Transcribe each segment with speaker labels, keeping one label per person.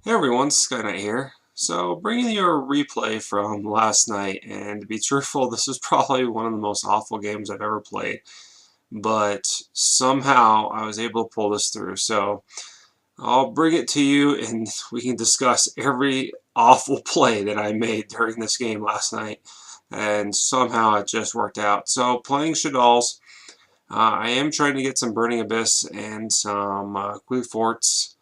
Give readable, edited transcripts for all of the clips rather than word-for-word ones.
Speaker 1: Hey everyone, Skyknight here. So, bringing you a replay from last night, and to be truthful, this is probably one of the most awful games I've ever played, but somehow I was able to pull this through. So, I'll bring it to you and we can discuss every awful play that I made during this game last night, and somehow it just worked out. So, playing Shaddolls, I am trying to get some Burning Abyss and some Glue Forts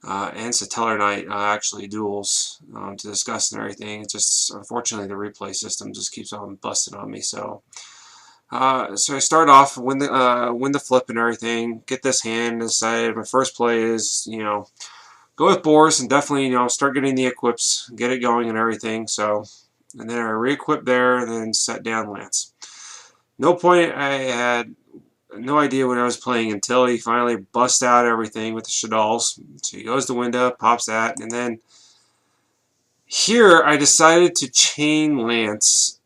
Speaker 1: and Satellar Knight actually duels to discuss and everything. It's just unfortunately the replay system just keeps on busting on me. So I start off win the flip and everything. Get this hand decided. My first play is go with boars and definitely start getting the equips, get it going and everything. So and then I re-equip there and then set down Lance. No point I had no idea what I was playing until he finally busts out everything with the Shaddolls. So he goes to window, pops that, and then here I decided to chain Lance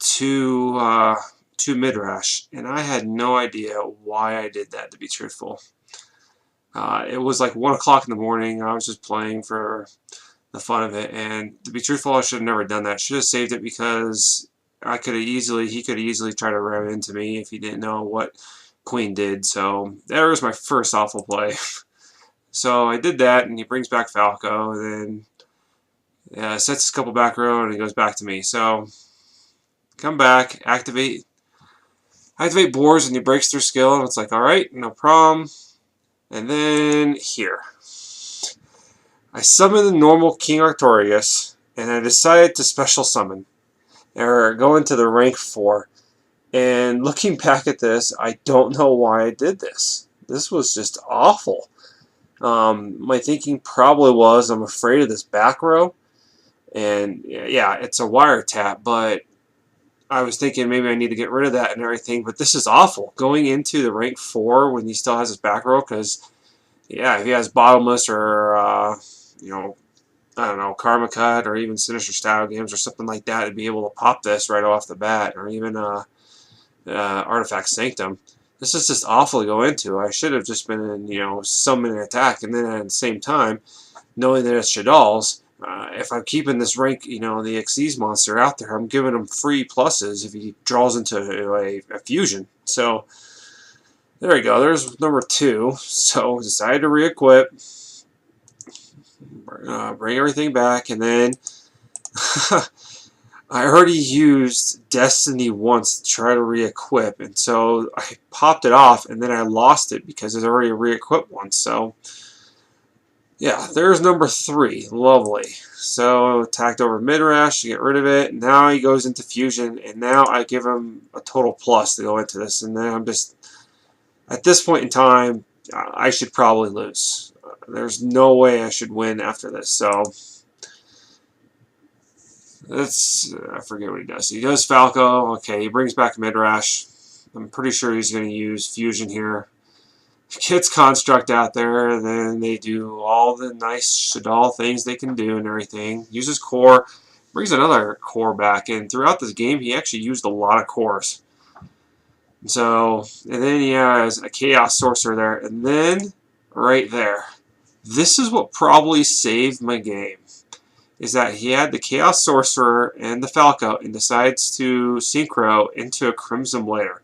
Speaker 1: to Midrash, and I had no idea why I did that, to be truthful. It was like 1 o'clock in the morning. I was just playing for the fun of it, and to be truthful, I should have never done that. I should have saved it because he could easily try to ram into me if he didn't know what Queen did. So that was my first awful play. So I did that, and he brings back Falco, and then sets a couple back row, and he goes back to me. So come back, activate boars, and he breaks their skill, and it's like, all right, no problem. And then here, I summon the normal King Artorias, and I decided to special summon, or go into the rank 4. And looking back at this, I don't know why I did this. This was just awful. My thinking probably was I'm afraid of this back row. And yeah, it's a wiretap, but I was thinking maybe I need to get rid of that and everything. But this is awful. Going into the rank 4 when he still has his back row, because yeah, if he has Bottomless or, I don't know, Karma Cut or even Sinister Style games or something like that, to be able to pop this right off the bat, or even Artifact Sanctum. This is just awful to go into. I should have just been, summon an attack, and then at the same time, knowing that it's Shaddolls, if I'm keeping this rank, the Xyz monster out there, I'm giving him free pluses if he draws into a fusion. So there we go. There's number 2. So decided to re-equip, bring everything back, and then I already used Destiny once to try to re-equip, and so I popped it off, and then I lost it because it's already re-equipped once. So yeah, there's number 3. Lovely. So attacked over Midrash to get rid of it. Now he goes into fusion, and now I give him a total plus to go into this. And then I'm just, at this point in time, I should probably lose. There's no way I should win after this. So I forget what he does. He does Falco. Okay, he brings back Midrash. I'm pretty sure he's going to use fusion here. Gets Construct out there, then they do all the nice Shaddol things they can do and everything. Uses Core, brings another Core back, and throughout this game he actually used a lot of Cores. So, and then he has a Chaos Sorcerer there, and then right there, this is what probably saved my game, is that he had the Chaos Sorcerer and the Falco and decides to synchro into a Crimson Blader.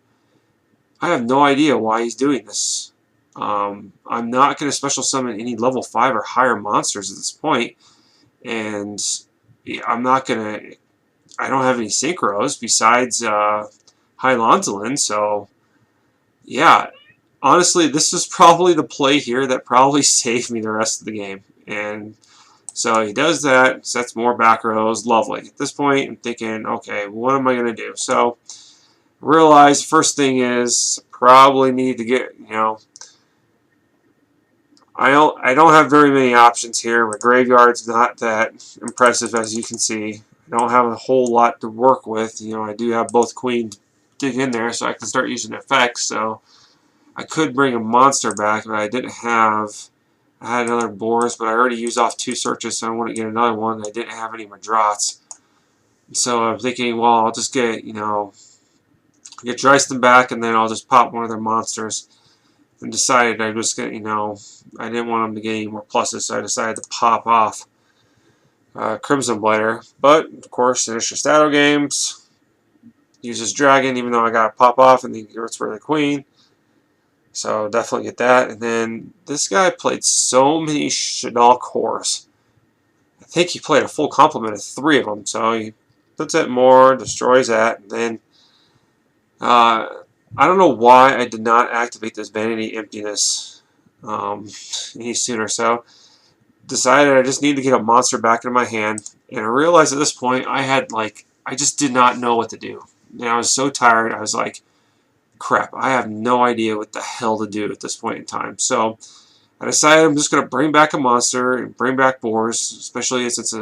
Speaker 1: I have no idea why he's doing this. I'm not going to special summon any level 5 or higher monsters at this point, and I'm not going to. I don't have any synchros besides High Lonzolin, so yeah. Honestly, this is probably the play here that probably saved me the rest of the game. And so he does that, sets more back rows, lovely. At this point, I'm thinking, okay, what am I going to do? So realize first thing is probably need to get, I don't have very many options here. My graveyard's not that impressive, as you can see. I don't have a whole lot to work with. I do have both queens dig in there, so I can start using effects. So I could bring a monster back, but I didn't have. I had another Boris, but I already used off 2 searches, so I want to get another one. I didn't have any Madrats. So I'm thinking, well, I'll just get Dreisten back, and then I'll just pop one of their monsters. and decided I was going to, I didn't want him to get any more pluses, so I decided to pop off Crimson Blighter. But, of course, in extra Shadow games, uses Dragon, even though I got to pop off and he gets rid of the Queen. So definitely get that. And then this guy played so many Shaddolls cores. I think he played a full complement of 3 of them. So he puts it more, destroys that, and then I don't know why I did not activate this Vanity Emptiness any sooner. So decided I just need to get a monster back into my hand, and I realized at this point I just did not know what to do. And I was so tired. I was like, crap, I have no idea what the hell to do at this point in time. So I decided I'm just going to bring back a monster and bring back Boars, especially since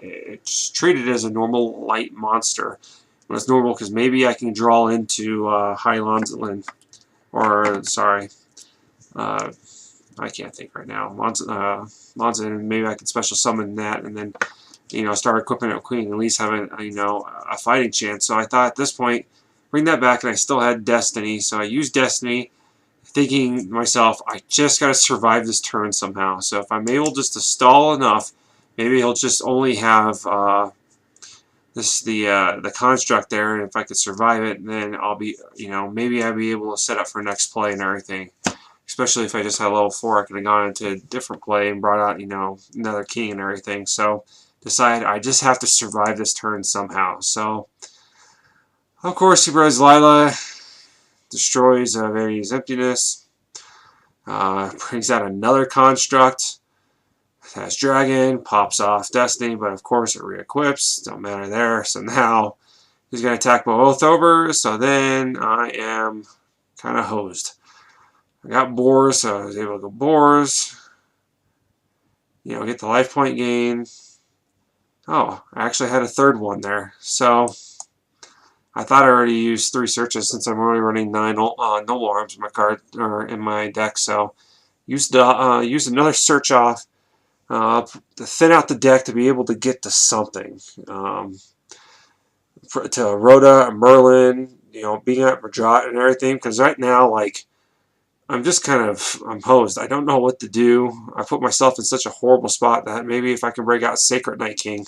Speaker 1: it's treated as a normal light monster. Well, it's normal because maybe I can draw into High Lonzelin, or sorry, I can't think right now. Lonzelin, maybe I can special summon that and then start equipping a Queen, at least have a fighting chance. So I thought at this point, bring that back, and I still had Destiny, so I used Destiny, thinking to myself, I just got to survive this turn somehow. So if I'm able just to stall enough, maybe he'll just only have the construct there, and if I could survive it, then I'll be, maybe I'll be able to set up for next play and everything. Especially if I just had level 4, I could have gone into a different play and brought out, another king and everything. So decided I just have to survive this turn somehow. So of course he brings Lila, destroys Vanity's Emptiness, brings out another construct, has Dragon, pops off Destiny, but of course it re-equips, don't matter there. So now he's going to attack both over, so then I am kind of hosed. I got Boars, so I was able to go Boars, get the life point gain. Oh, I actually had a third one there, so I thought I already used 3 searches since I'm only running 9 Noble Arms in my card or in my deck. So used another search off to thin out the deck to be able to get to something. To Rhoda, Merlin, being at Madrat and everything. Because right now, I'm just I'm hosed. I don't know what to do. I put myself in such a horrible spot that maybe if I can break out Sacred Night King,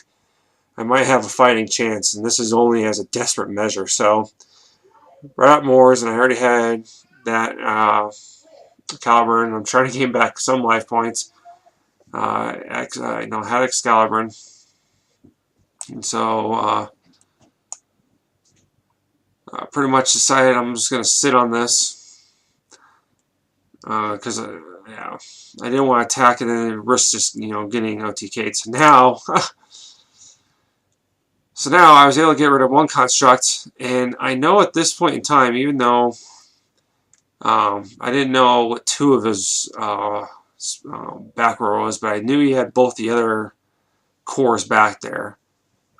Speaker 1: I might have a fighting chance, and this is only as a desperate measure. So, brought out Moors, and I already had that Caliburn, and I'm trying to gain back some life points. I had Excalibur, and so pretty much decided I'm just going to sit on this because I didn't want to attack it and then risk just getting OTK'd. So now I was able to get rid of 1 construct, and I know at this point in time, even though I didn't know what 2 of his back row was, but I knew he had both the other cores back there.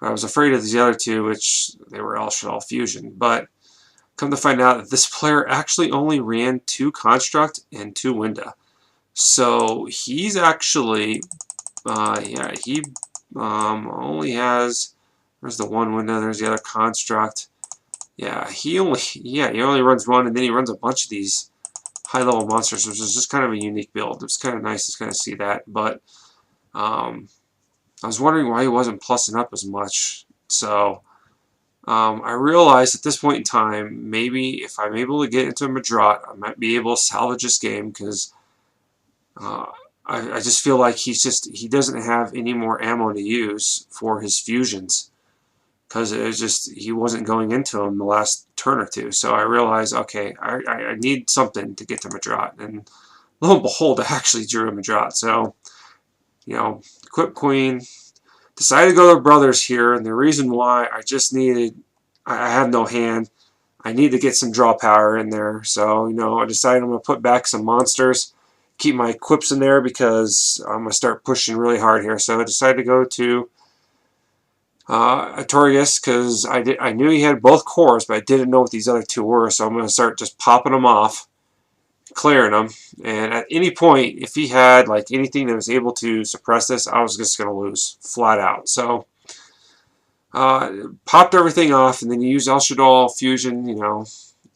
Speaker 1: I was afraid of the other 2, which they were all Shaddolls Fusion. But come to find out that this player actually only ran 2 construct and 2 Winda. So he's actually, he only has. There's the 1 Winda. There's the other construct. Yeah, he only runs 1, and then he runs a bunch of these high-level monsters, which is just kind of a unique build. It was kind of nice to kind of see that, but I was wondering why he wasn't plussing up as much. So I realized at this point in time, maybe if I'm able to get into a Madrat, I might be able to salvage this game, because I just feel like he doesn't have any more ammo to use for his fusions, because he wasn't going into them the last turn or 2. So I realized, okay, I need something to get to Madrat, and lo and behold, I actually drew a Madrat. So, equip Queen, decided to go to Brothers here, and the reason why I have no hand, I need to get some draw power in there. So, I decided I'm going to put back some monsters, keep my equips in there, because I'm going to start pushing really hard here. So I decided to go to Artorias, because I knew he had both cores, but I didn't know what these other 2 were, so I'm going to start just popping them off, clearing them, and at any point, if he had anything that was able to suppress this, I was just going to lose, flat out. So popped everything off, and then you use El Shaddolls Fusion,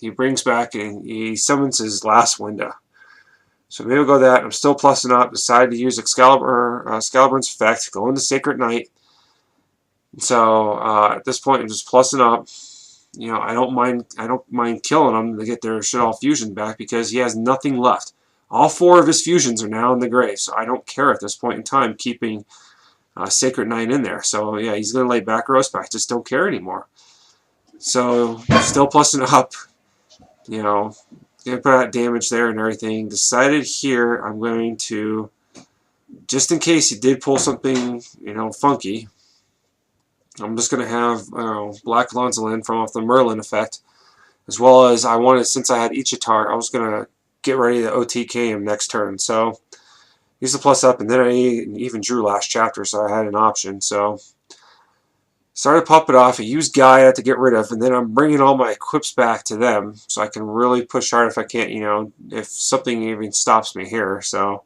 Speaker 1: he brings back and he summons his last window. So maybe we'll go that. I'm still plussing up. Decided to use Excalibur's effect. Go into Sacred Knight. So at this point, I'm just plussing up. You know, I don't mind killing them to get their Shaddolls fusion back because he has nothing left. All 4 of his fusions are now in the grave, so I don't care at this point in time keeping Sacred Knight in there. So yeah, he's going to lay back roast, but I just don't care anymore. So still plussing up. You know, gonna put out damage there and everything. Decided here I'm going to, just in case he did pull something, you know, funky, I'm just gonna have Black Lonzelin from off the Merlin effect, as well as I wanted, since I had Ichitar, I was gonna get ready to OTK him next turn. So use the plus up, and then I even drew last chapter, so I had an option. So started to pop it off. I used Gaia to get rid of, and then I'm bringing all my equips back to them, so I can really push hard if I can't, you know, if something even stops me here. So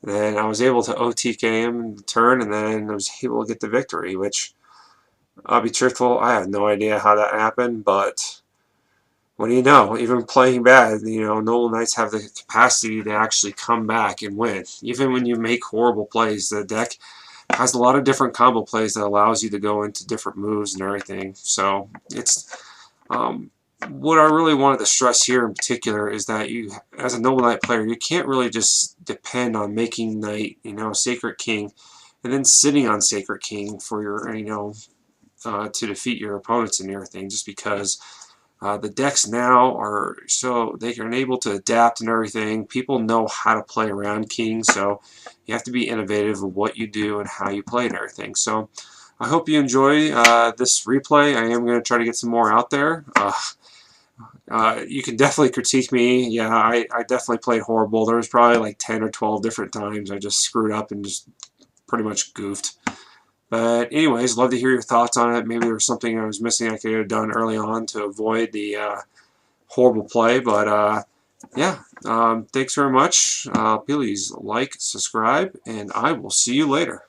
Speaker 1: then I was able to OTK him in the turn, and then I was able to get the victory, which, I'll be truthful, I have no idea how that happened, but what do you know? Even playing bad, you know, Noble Knights have the capacity to actually come back and win. Even when you make horrible plays, the deck has a lot of different combo plays that allows you to go into different moves and everything. So it's what I really wanted to stress here in particular is that you, as a Noble Knight player, you can't really just depend on making Knight, you know, Sacred King, and then sitting on Sacred King for your, you know, to defeat your opponents and everything, just because the decks now are so they are able to adapt and everything. People know how to play around King, so you have to be innovative in what you do and how you play and everything. So I hope you enjoy this replay. I am going to try to get some more out there. You can definitely critique me. Yeah, I definitely played horrible. There was probably like 10 or 12 different times I just screwed up and just pretty much goofed. But anyways, love to hear your thoughts on it. Maybe there was something I was missing I could have done early on to avoid the horrible play. But yeah, thanks very much. Please like, subscribe, and I will see you later.